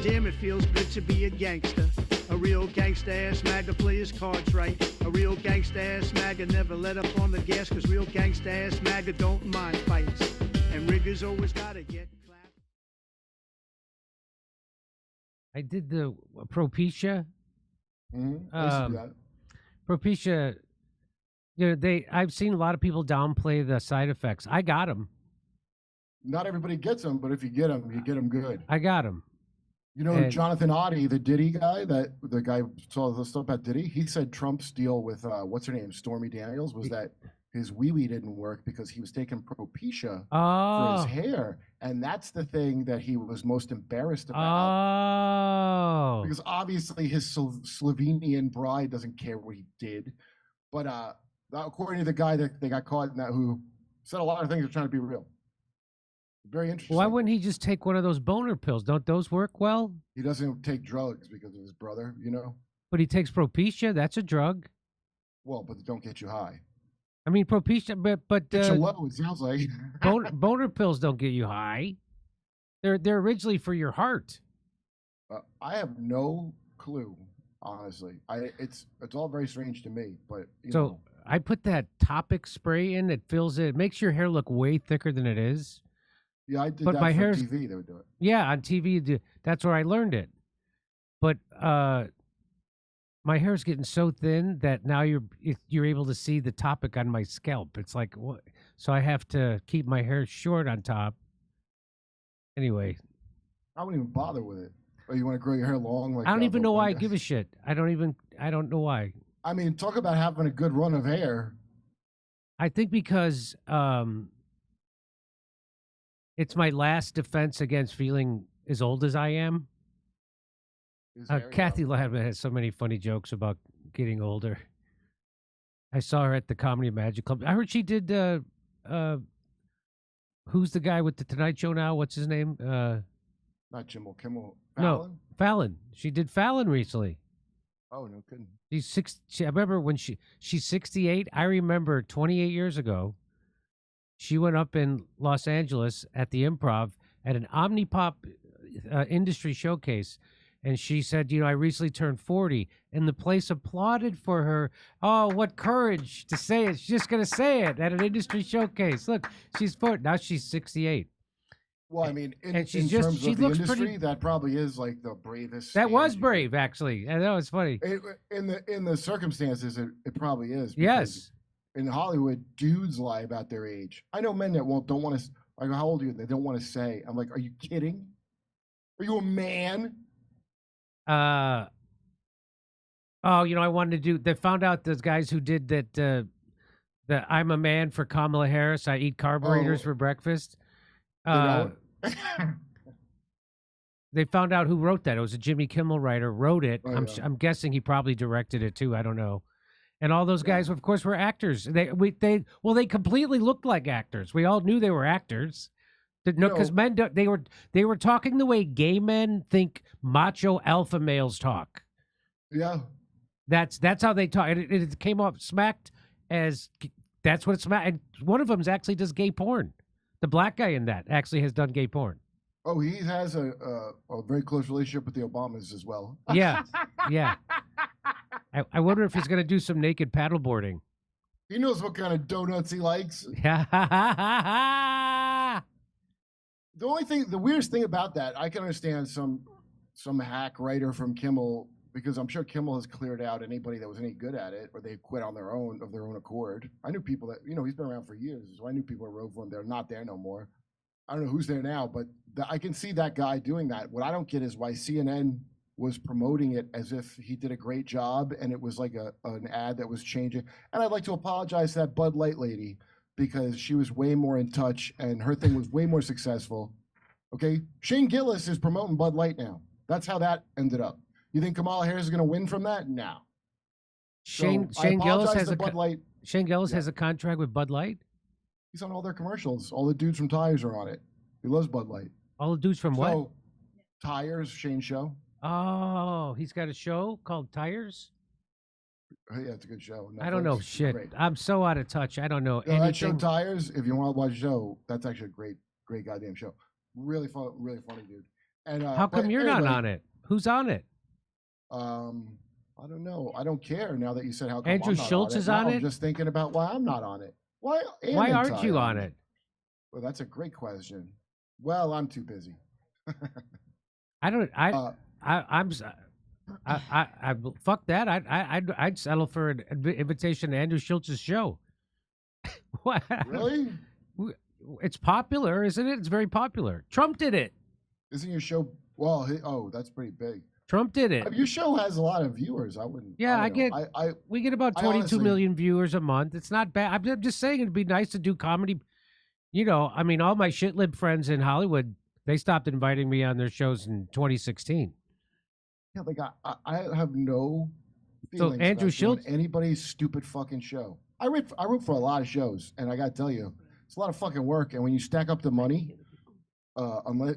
Damn, it feels good to be a gangster. A real gangsta-ass MAGA play his cards right. A real gangsta-ass MAGA never let up on the gas, cause real gangsta-ass MAGA don't mind fights. And riggers always gotta get clapped. I did the Propecia. Mm-hmm. Propecia, you know, I've seen a lot of people downplay the side effects. I got them. Not everybody gets them, but if you get them good. I got them. You know, Jonathan Oddie, the Diddy guy, the guy saw the stuff about Diddy, he said Trump's deal with, what's her name, Stormy Daniels, was that his wee-wee didn't work because he was taking Propecia for his hair. And that's the thing that he was most embarrassed about. Because obviously his Slovenian bride doesn't care what he did. But according to the guy that they got caught in that, who said a lot of things are trying to be real. Very interesting. Why wouldn't he just take one of those boner pills? Don't those work well? He doesn't take drugs because of his brother, you know? But he takes Propecia. That's a drug. Well, but they don't get you high. I mean, Propecia, but get you low, it sounds like. boner pills don't get you high. They're originally for your heart. I have no clue, honestly. It's all very strange to me, but you so know. I put that Topic spray in. It fills it. It makes your hair look way thicker than it is. Yeah, I did but that my for hair's, TV. They would do it. Yeah, on TV. That's where I learned it. But my hair's getting so thin that now you're able to see the Topic on my scalp. It's like what? So I have to keep my hair short on top. Anyway, I wouldn't even bother with it. Or you want to grow your hair long? Like I don't even know why I give a shit. I don't know why. I mean, talk about having a good run of hair. I think because it's my last defense against feeling as old as I am. Kathy Ladman has so many funny jokes about getting older. I saw her at the Comedy Magic Club. I heard she did, who's the guy with the Tonight Show now? What's his name? Not Jimmy Kimmel. Fallon? No, Fallon. She did Fallon recently. Oh, no kidding. I remember when she's 68. I remember 28 years ago, she went up in Los Angeles at the Improv at an Omnipop industry showcase. And she said, you know, I recently turned 40. And the place applauded for her. Oh, what courage to say it. She's just going to say it at an industry showcase. Look, she's 40. Now she's 68. Well, I mean, in she terms of the looks industry, pretty, that probably is like the bravest. That was brave, actually. I know, it's funny. In the circumstances, it probably is. Yes. In Hollywood, dudes lie about their age. I know men that don't want to. I go, how old are you? They don't want to say. I'm like, are you kidding? Are you a man? Oh, you know, I wanted to do. They found out those guys who did that. The I'm a man for Kamala Harris. I eat carburetors for breakfast. They found out who wrote that. It was a Jimmy Kimmel writer wrote it. I'm guessing he probably directed it too. I don't know. And all those guys, of course, were actors. They completely looked like actors. We all knew they were actors. No, because men they were talking the way gay men think macho alpha males talk. Yeah, that's how they talk. It came off smacked as that's what it's smacked. And one of them actually does gay porn. The black guy in that actually has done gay porn. Oh, he has a very close relationship with the Obamas as well. Yeah, yeah. I wonder if he's going to do some naked paddleboarding. He knows what kind of donuts he likes. The weirdest thing about that, I can understand some hack writer from Kimmel, because I'm sure Kimmel has cleared out anybody that was any good at it, or they quit on their own accord. I knew people that, you know, he's been around for years, so I knew people that wrote for him. They're not there no more. I don't know who's there now, but I can see that guy doing that. What I don't get is why CNN was promoting it as if he did a great job, and it was like an ad that was changing. And I'd like to apologize to that Bud Light lady, because she was way more in touch and her thing was way more successful. Okay? Shane Gillis is promoting Bud Light now. That's how that ended up. You think Kamala Harris is going to win from that? No. Shane Gillis has a contract with Bud Light? He's on all their commercials. All the dudes from Tires are on it. He loves Bud Light. All the dudes from what? Tires, Shane show. Oh, he's got a show called Tires? Yeah, it's a good show. I don't know shit. Great. I'm so out of touch. I don't know anything. That show Tires, if you want to watch a show, that's actually a great goddamn show. Really fun, really funny dude. And How come you're not on it? Who's on it? I don't know. I don't care now that you said how come Andrew I'm not Schultz on it. is Now on I'm it? just thinking about why I'm not on it. Why aren't you on it? Well, that's a great question. Well, I'm too busy. Fuck that. I'd settle for an invitation to Andrew Schultz's show. What? Really? It's popular, isn't it? It's very popular. Trump did it. Isn't your show? Well, that's pretty big. Trump did it. Your show has a lot of viewers. I wouldn't. Yeah, we get about 22 million viewers a month. It's not bad. I'm just saying it'd be nice to do comedy. You know, I mean, all my shitlib friends in Hollywood, they stopped inviting me on their shows in 2016. Yeah, like I have no feelings so Andrew about Schultz, anybody's stupid fucking show. I root for a lot of shows, and I gotta tell you, it's a lot of fucking work. And when you stack up the money, unless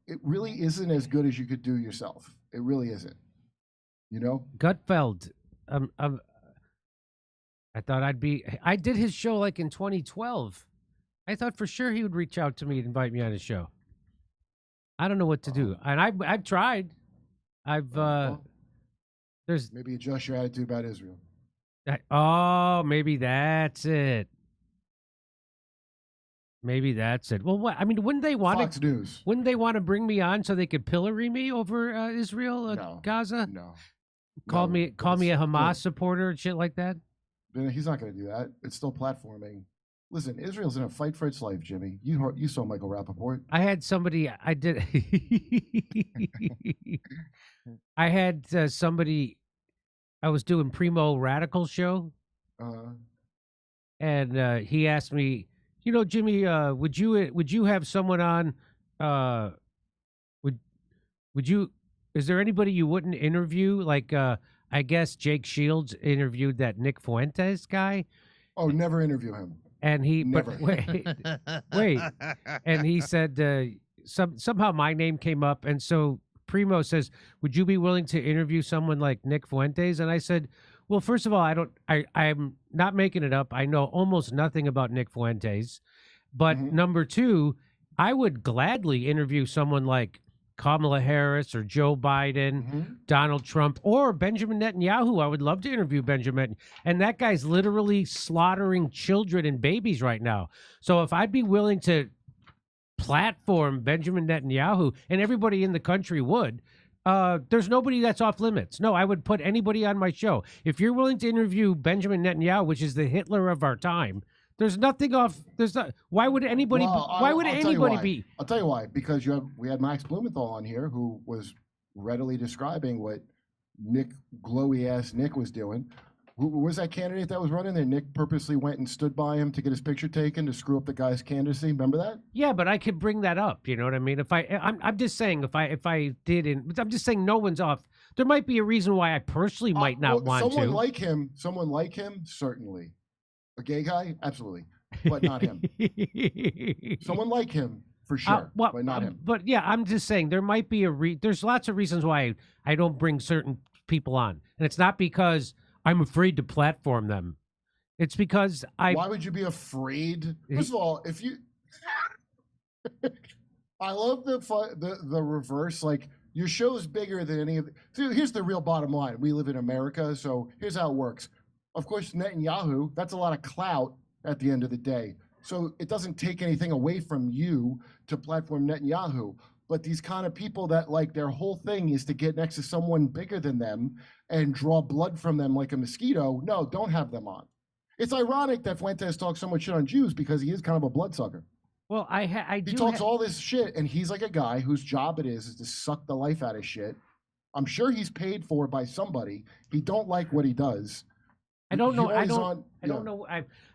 it really isn't as good as you could do yourself. It really isn't. You know, Gutfeld. I thought I did his show like in 2012. I thought for sure he would reach out to me and invite me on his show. I don't know what to do, and I've tried. There's maybe adjust your attitude about Israel. Maybe that's it. Maybe that's it. Well, what? I mean, wouldn't they want Fox News? Wouldn't they want to bring me on so they could pillory me over Israel, no, Gaza? No. Call me a Hamas supporter and shit like that. He's not going to do that. It's still platforming. Listen, Israel's in a fight for its life, Jimmy. You saw Michael Rappaport. I had somebody. I did. I had somebody. I was doing Primo Radical show, and he asked me, you know, Jimmy, would you have someone on? Would you? Is there anybody you wouldn't interview? Like, I guess Jake Shields interviewed that Nick Fuentes guy. Oh, never interview him. And he, never. But wait, and he said somehow my name came up, and so Primo says, "Would you be willing to interview someone like Nick Fuentes?" And I said, "Well, first of all, I'm not making it up. I know almost nothing about Nick Fuentes, but number two, I would gladly interview someone like Kamala Harris or Joe Biden, Donald Trump, or Benjamin Netanyahu. I would love to interview Benjamin. And that guy's literally slaughtering children and babies right now. So if I'd be willing to platform Benjamin Netanyahu, and everybody in the country would, there's nobody that's off limits. No, I would put anybody on my show. If you're willing to interview Benjamin Netanyahu, which is the Hitler of our time, there's nothing off. There's not. Why would anybody? Why would anybody be? I'll tell you why. Because we had Max Blumenthal on here, who was readily describing what glowy ass Nick was doing. Who was that candidate that was running there? Nick purposely went and stood by him to get his picture taken to screw up the guy's candidacy. Remember that? Yeah, but I could bring that up. You know what I mean? I'm just saying if I didn't, I'm just saying no one's off. There might be a reason why I personally might not want to. Someone like him, certainly. A gay guy, absolutely, but not him. Someone like him, for sure, but not him. But yeah, I'm just saying there might be there's lots of reasons why I don't bring certain people on, and it's not because I'm afraid to platform them. It's because Why would you be afraid? First of all, if you, I love the reverse. Like your show's bigger than any of. So here's the real bottom line: we live in America, so here's how it works. Of course, Netanyahu, that's a lot of clout at the end of the day. So it doesn't take anything away from you to platform Netanyahu. But these kind of people that like their whole thing is to get next to someone bigger than them and draw blood from them like a mosquito, no, don't have them on. It's ironic that Fuentes talks so much shit on Jews because he is kind of a bloodsucker. Well, he talks all this shit, and he's like a guy whose job it is to suck the life out of shit. I'm sure he's paid for by somebody. He don't like what he does. I don't know. I don't know.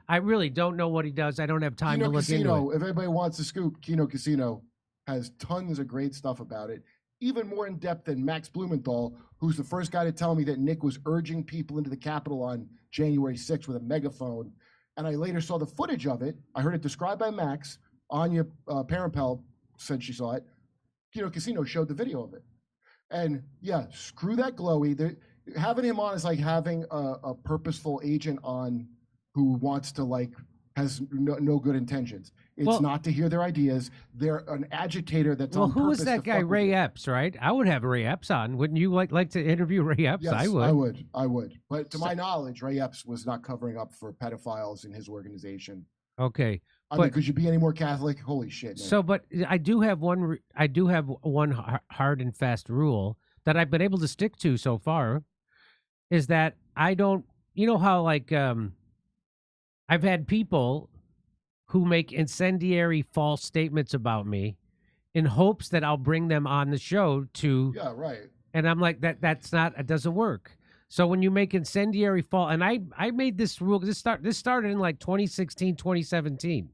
I really don't know what he does. I don't have time to look into it. If anybody wants to scoop, Kino Casino has tons of great stuff about it. Even more in depth than Max Blumenthal, who's the first guy to tell me that Nick was urging people into the Capitol on January 6th with a megaphone. And I later saw the footage of it. I heard it described by Max. Anya Parampel said she saw it. Kino Casino showed the video of it. And yeah, screw that glowy. Having him on is like having a purposeful agent on who wants to like has no good intentions. It's not to hear their ideas. They're an agitator that's on purpose. Who was that guy, Ray Epps, right? I would have Ray Epps on. Wouldn't you like to interview Ray Epps? Yes, I would. I would. But to my knowledge, Ray Epps was not covering up for pedophiles in his organization. Okay. I mean, could you be any more Catholic? Holy shit. Man. So, but I do have one hard and fast rule that I've been able to stick to so far, is that I don't, you know how like I've had people who make incendiary false statements about me in hopes that I'll bring them on the show to. Yeah, right. And I'm like, it doesn't work. So when you make incendiary false, and I made this rule, this started in like 2016, 2017.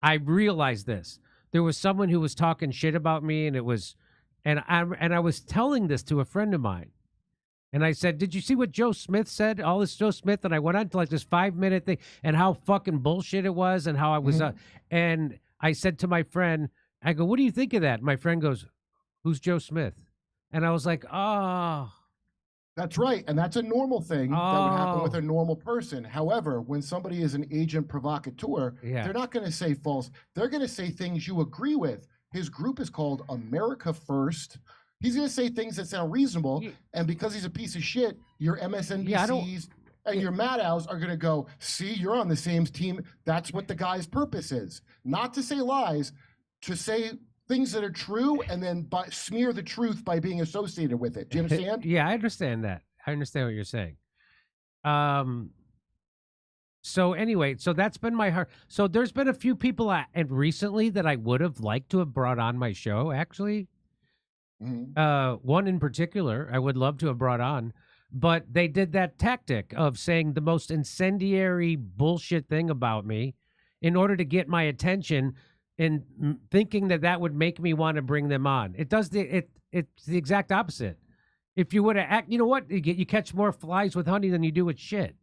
I realized this. There was someone who was talking shit about me, and I was telling this to a friend of mine. And I said, did you see what Joe Smith said? All this Joe Smith, and I went on to like this 5-minute thing and how fucking bullshit it was and how I was, and I said to my friend, I go, what do you think of that? My friend goes, who's Joe Smith? And I was like, oh. That's right. And that's a normal thing that would happen with a normal person. However, when somebody is an agent provocateur, they're not going to say false. They're going to say things you agree with. His group is called America First. He's going to say things that sound reasonable, and because he's a piece of shit, your MSNBCs and your Maddows are going to go, see, you're on the same team. That's what the guy's purpose is. Not to say lies, to say things that are true and then smear the truth by being associated with it. Do you understand? Yeah, I understand that. I understand what you're saying. So anyway, so that's been my heart. So there's been a few people and recently that I would have liked to have brought on my show, actually. One in particular I would love to have brought on, but they did that tactic of saying the most incendiary bullshit thing about me in order to get my attention, and thinking that would make me want to bring them on. It's the exact opposite. If you would have you know what, you catch more flies with honey than you do with shit.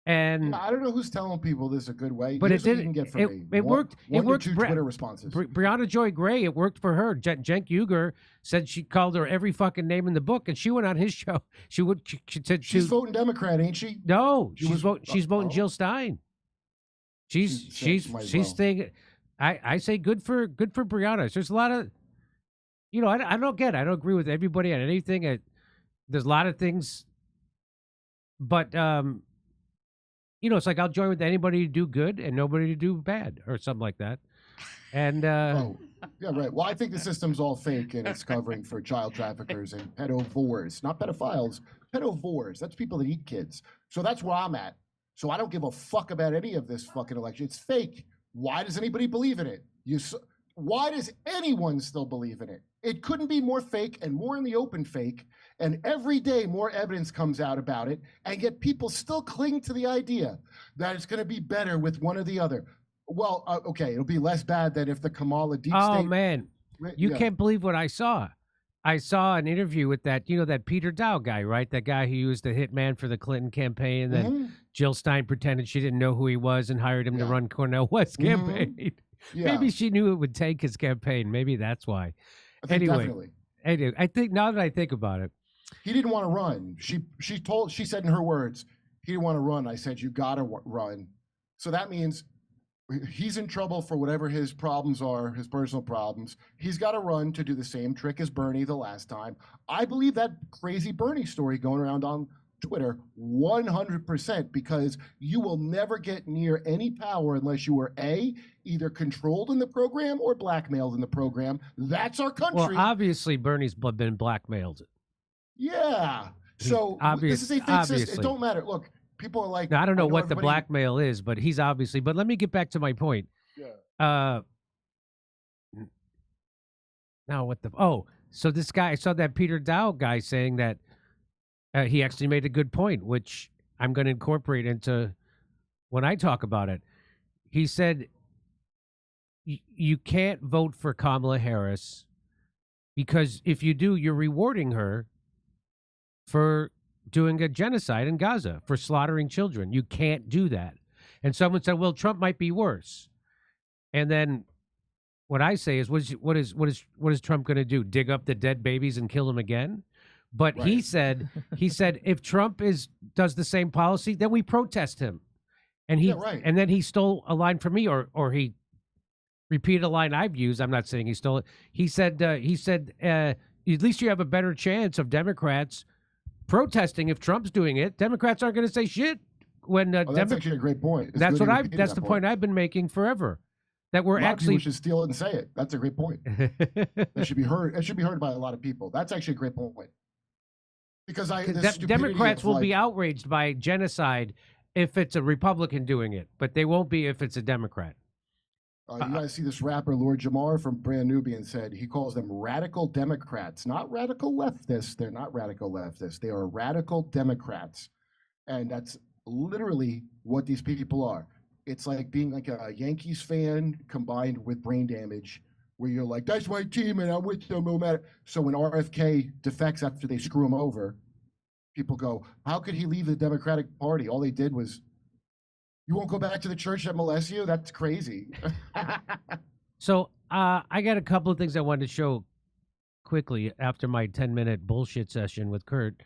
And I don't know who's telling people this is a good way. But Here's it what did. you can get from me. It worked. It worked. Two Twitter responses. Brianna Joy Gray. It worked for her. Cenk Uygur said she called her every fucking name in the book, and she went on his show. She said she's voting Democrat, ain't she? No, she's voting Jill Stein. She's thinking. I say good for Brianna. There's a lot of, you know, I don't agree with everybody on anything. There's a lot of things, but you know, it's like I'll join with anybody to do good and nobody to do bad or something like that. And yeah, right. Well, I think the system's all fake and it's covering for child traffickers and pedovores, not pedophiles, pedovores. That's people that eat kids. So that's where I'm at. So I don't give a fuck about any of this fucking election. It's fake. Why does anybody believe in it? Why does anyone still believe in it? It couldn't be more fake and more in the open fake. And every day more evidence comes out about it, and yet people still cling to the idea that it's going to be better with one or the other. Well, okay, it'll be less bad than if the Kamala deep state. Oh man, you can't believe what I saw. I saw an interview with that, you know, that Peter Dow guy, right? That guy who used the hitman for the Clinton campaign, and then Jill Stein pretended she didn't know who he was and hired him to run Cornel West's campaign. Maybe she knew it would take his campaign. Maybe that's why. Definitely. Anyway, I think now that I think about it, he didn't want to run. She said in her words, he didn't want to run. I said, you got to run. So that means he's in trouble for whatever his problems are, his personal problems. He's got to run to do the same trick as Bernie the last time. I believe that crazy Bernie story going around on Twitter 100%, because you will never get near any power unless you are either controlled in the program or blackmailed in the program. That's our country. Well, obviously Bernie's been blackmailed. Yeah. So this is a fake system. It don't matter. Look, people are like, now, I don't know what the blackmail is, but he's obviously. But let me get back to my point. Yeah. Now what the? Oh, so this guy, I saw that Peter Dow guy saying that he actually made a good point, which I'm going to incorporate into when I talk about it. He said, you can't vote for Kamala Harris because if you do, you're rewarding her for doing a genocide in Gaza, for slaughtering children. You can't do that. And someone said, well, Trump might be worse. And then what I say is, what is Trump going to do? Dig up the dead babies and kill them again? But he said, if Trump does the same policy, then we protest him. And he Yeah, right. and then he stole a line from me, or he repeated a line I've used. I'm not saying he stole it. He said at least you have a better chance of Democrats protesting if Trump's doing it. Democrats aren't going to say shit when That's actually a great point. It's that's good what you I repeated that's that the point I've been making forever. That we're A lot of actually people should steal it and say it. That's a great point. That should be heard. It should be heard by a lot of people. That's actually a great point. Because Democrats will be outraged by genocide if it's a Republican doing it, but they won't be if it's a Democrat. You guys see this rapper Lord Jamar from Brand Nubian said he calls them radical Democrats, not radical leftists. They're not radical leftists. They are radical Democrats, and that's literally what these people are. It's like being like a Yankees fan combined with brain damage, where you're like, that's my team and I'm with them no matter. So when RFK defects after they screw him over, people go, how could he leave the Democratic Party? All they did was, you won't go back to the church that molests you? That's crazy. So I got a couple of things I wanted to show quickly after my 10-minute bullshit session with Kurt.